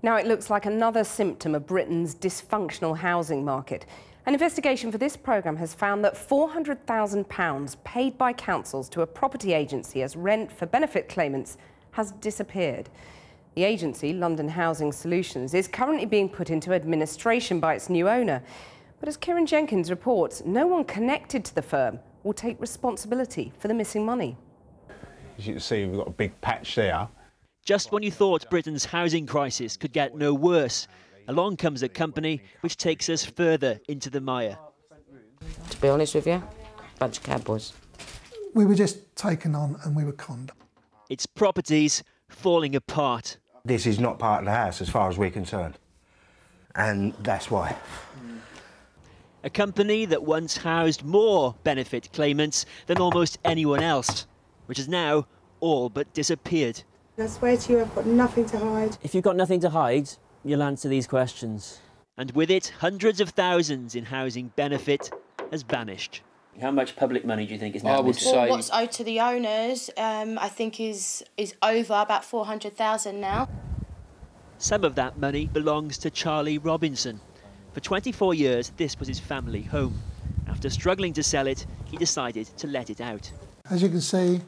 Now it looks like another symptom of Britain's dysfunctional housing market. An investigation for this programme has found that £400,000 paid by councils to a property agency as rent for benefit claimants has disappeared. The agency, London Housing Solutions, is currently being put into administration by its new owner. But as Kieran Jenkins reports, no one connected to the firm will take responsibility for the missing money. As you can see, we've got a big patch there. Just when you thought Britain's housing crisis could get no worse, along comes a company which takes us further into the mire. To be honest with you, bunch of cowboys. We were just taken on and we were conned. Its properties falling apart. This is not part of the house as far as we're concerned. And that's why. A company that once housed more benefit claimants than almost anyone else, which has now all but disappeared. I swear to you, I've got nothing to hide. If you've got nothing to hide, you'll answer these questions. And with it, hundreds of thousands in housing benefit has vanished. How much public money do you think is now missing? Well, what's owed to the owners, I think is over about 400,000 now. Some of that money belongs to Charlie Robinson. For 24 years, this was his family home. After struggling to sell it, he decided to let it out. As you can see,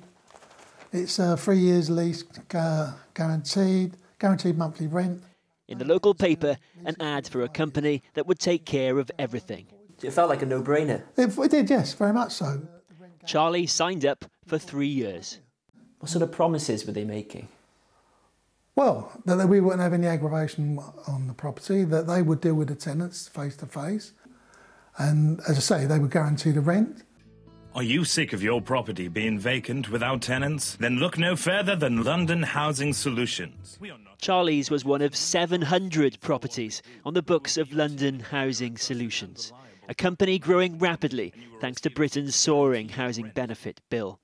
it's a 3 years lease, guaranteed monthly rent. In the local paper, an ad for a company that would take care of everything. It felt like a no-brainer. It did, yes, very much so. Charlie signed up for 3 years. What sort of promises were they making? Well, that we wouldn't have any aggravation on the property, that they would deal with the tenants face to face. And as I say, they would guarantee the rent. Are you sick of your property being vacant without tenants? Then look no further than London Housing Solutions. Charlie's was one of 700 properties on the books of London Housing Solutions, a company growing rapidly thanks to Britain's soaring housing benefit bill.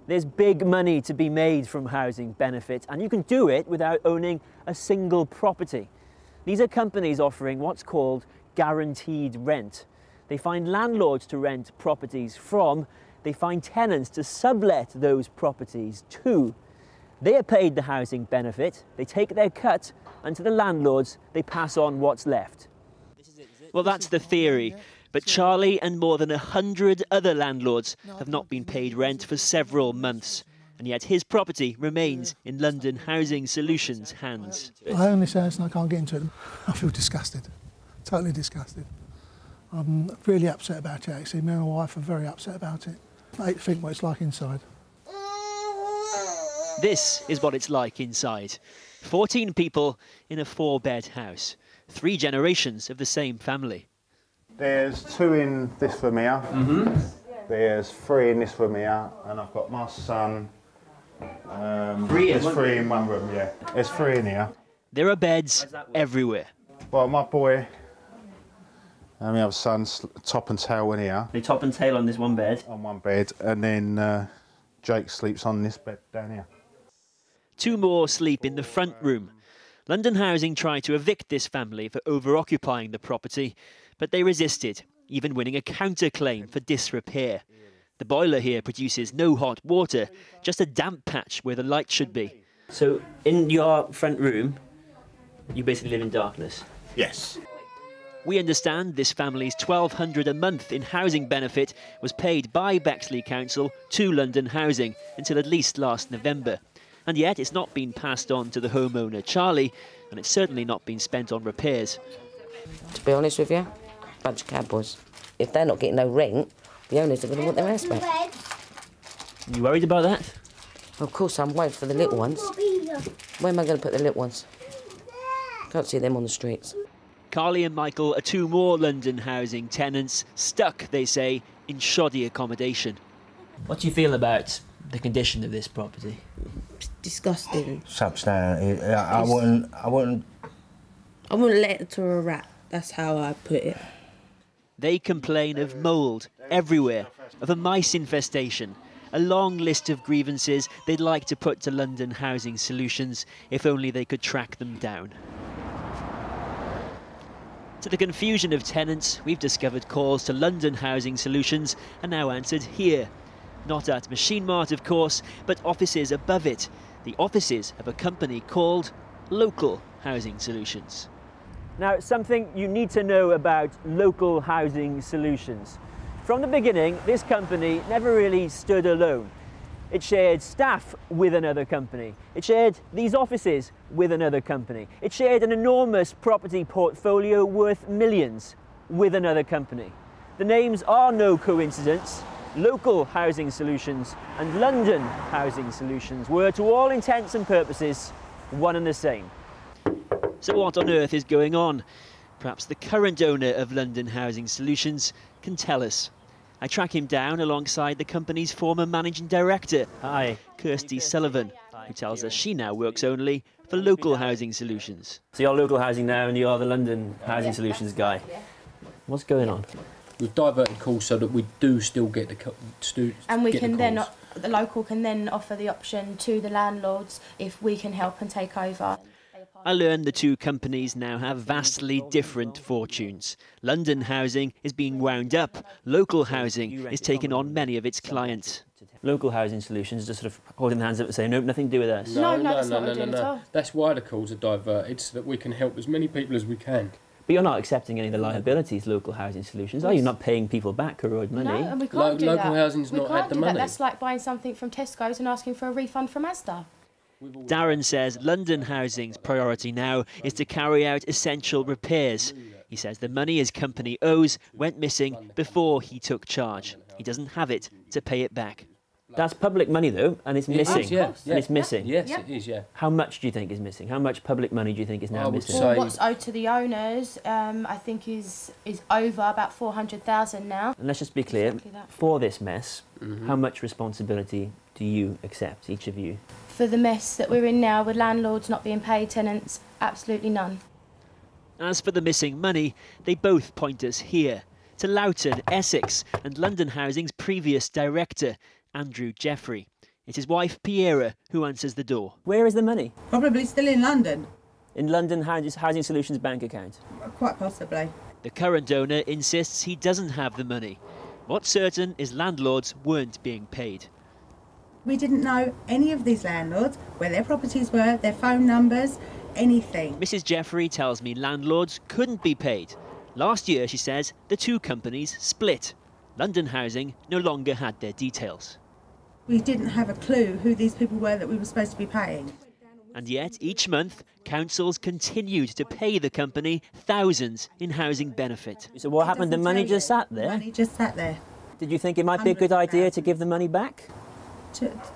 There's big money to be made from housing benefit, and you can do it without owning a single property. These are companies offering what's called guaranteed rent. They find landlords to rent properties from, they find tenants to sublet those properties to. They are paid the housing benefit, they take their cut, and to the landlords they pass on what's left. Well, that's the theory, but Charlie and more than 100 other landlords have not been paid rent for several months, and yet his property remains in London Housing Solutions' hands. I own this house and I can't get into it. I feel disgusted, totally disgusted. I'm really upset about it, actually. Me and my wife are very upset about it. I hate to think what it's like inside. This is what it's like inside. 14 people in a 4-bed house. 3 generations of the same family. There's 2 in this room here. There's 3 in this room here. And I've got my son. There's 3 in one room, yeah. There's 3 in here. There are beds everywhere. Well, my boy and my other son's top and tail in here. They top and tail on this one bed? On one bed. And then Jake sleeps on this bed down here. 2 more sleep in the front room. London Housing tried to evict this family for over-occupying the property, but they resisted, even winning a counterclaim for disrepair. The boiler here produces no hot water, just a damp patch where the light should be. So, in your front room, you basically live in darkness? Yes. We understand this family's £1,200 a month in housing benefit was paid by Bexley Council to London Housing until at least last November. And yet it's not been passed on to the homeowner, Charlie, and it's certainly not been spent on repairs. To be honest with you, bunch of cowboys. If they're not getting no rent, the owners are going to want their house back. You worried about that? Of course, I'm waiting for the little ones. Where am I going to put the little ones? Can't see them on the streets. Carly and Michael are 2 more London Housing tenants, stuck, they say, in shoddy accommodation. What do you feel about the condition of this property? It's disgusting. Substandard. I wouldn't let it to a rat. That's how I put it. They complain of mould everywhere, of a mice infestation, a long list of grievances they'd like to put to London Housing Solutions if only they could track them down. To the confusion of tenants, we've discovered calls to London Housing Solutions are now answered here. Not at Machine Mart, of course, but offices above it. The offices of a company called Local Housing Solutions. Now, something you need to know about Local Housing Solutions. From the beginning, this company never really stood alone. It shared staff with another company. It shared these offices with another company. It shared an enormous property portfolio worth millions with another company. The names are no coincidence. Local Housing Solutions and London Housing Solutions were, to all intents and purposes, one and the same. So what on earth is going on? Perhaps the current owner of London Housing Solutions can tell us. I track him down alongside the company's former managing director, Kirsty Sullivan, who tells us she now works only for Local Housing Solutions. So you're Local Housing now and you're the London Housing Solutions guy. What's going on? We've diverted calls so that we do still get the students. And we can then, the local can then offer the option to the landlords if we can help and take over. I learned the two companies now have vastly different fortunes. London Housing is being wound up. Local Housing is taking on many of its clients. Local Housing Solutions just sort of holding their hands up and saying, no, nothing to do with us. No, that's not what we're doing at all. That's why the calls are diverted, so that we can help as many people as we can. But you're not accepting any of the liabilities, Local Housing Solutions, are you? Not paying people back borrowed money. No, and we can't do that. Local Housing's not had the money. That's like buying something from Tesco's and asking for a refund from Asda. Darren says London Housing's priority now is to carry out essential repairs. He says the money his company owes went missing before he took charge. He doesn't have it to pay it back. That's public money, though, and it's missing. Is, yeah. And it's missing. Yes, it is, yeah. How much do you think is missing? How much public money do you think is now missing? Well, what's owed to the owners, I think, is over about 400,000 now. And let's just be clear, for this mess, how much responsibility do you accept, each of you? For the mess that we're in now, with landlords not being paid, tenants, absolutely none. As for the missing money, they both point us here, to Loughton, Essex, and London Housing's previous director, Andrew Jeffrey. It's his wife, Piera, who answers the door. Where is the money? Probably still in London. In London Housing Solutions bank account? Quite possibly. The current owner insists he doesn't have the money. What's certain is landlords weren't being paid. We didn't know any of these landlords, where their properties were, their phone numbers, anything. Mrs. Jeffrey tells me landlords couldn't be paid. Last year, she says, the two companies split. London Housing no longer had their details. We didn't have a clue who these people were that we were supposed to be paying. And yet, each month, councils continued to pay the company thousands in housing benefit. So what happened? The money just sat there? The money just sat there. Did you think it might be a good idea to give the money back?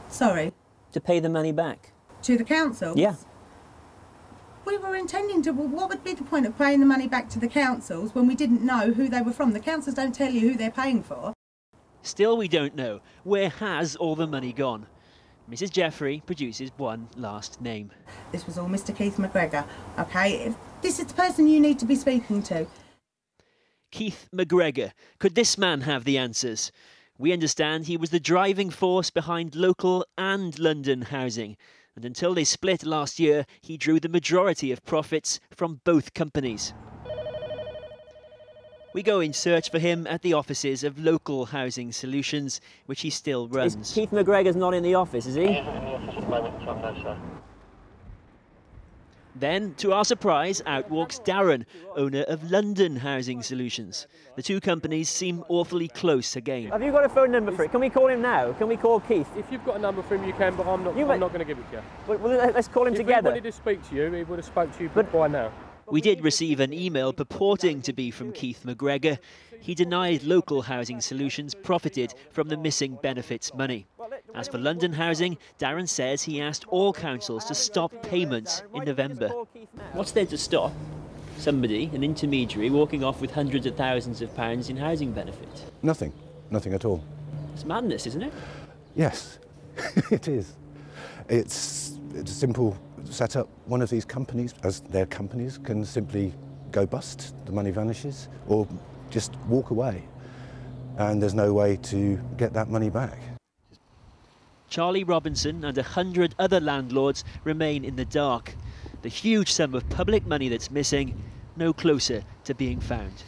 Sorry? To pay the money back? To the councils? Yeah. We were intending to... What would be the point of paying the money back to the councils when we didn't know who they were from? The councils don't tell you who they're paying for. Still, we don't know. Where has all the money gone? Mrs. Jeffrey produces one last name. This was all Mr. Keith McGregor, OK? This is the person you need to be speaking to. Keith McGregor. Could this man have the answers? We understand he was the driving force behind Local and London Housing. And until they split last year, he drew the majority of profits from both companies. We go in search for him at the offices of Local Housing Solutions, which he still runs. Keith McGregor's not in the office, is he? He's not in the office at the moment, Tom, no, sir. Then, to our surprise, out walks Darren, owner of London Housing Solutions. The two companies seem awfully close again. Have you got a phone number for it? Can we call him now? Can we call Keith? If you've got a number for him, you can, but I'm not going to give it to you. Well, let's call him together. If he wanted to speak to you, he would have spoke to you by now. We did receive an email purporting to be from Keith McGregor. He denied Local Housing Solutions profited from the missing benefits money. As for London Housing, Darren says he asked all councils to stop payments in November. What's there to stop somebody, an intermediary, walking off with hundreds of thousands of pounds in housing benefit? Nothing. Nothing at all. It's madness, isn't it? Yes, it is. It's a simple setup. One of these companies, as their companies, can simply go bust, the money vanishes, or just walk away. And there's no way to get that money back. Charlie Robinson and 100 other landlords remain in the dark. The huge sum of public money that's missing, no closer to being found.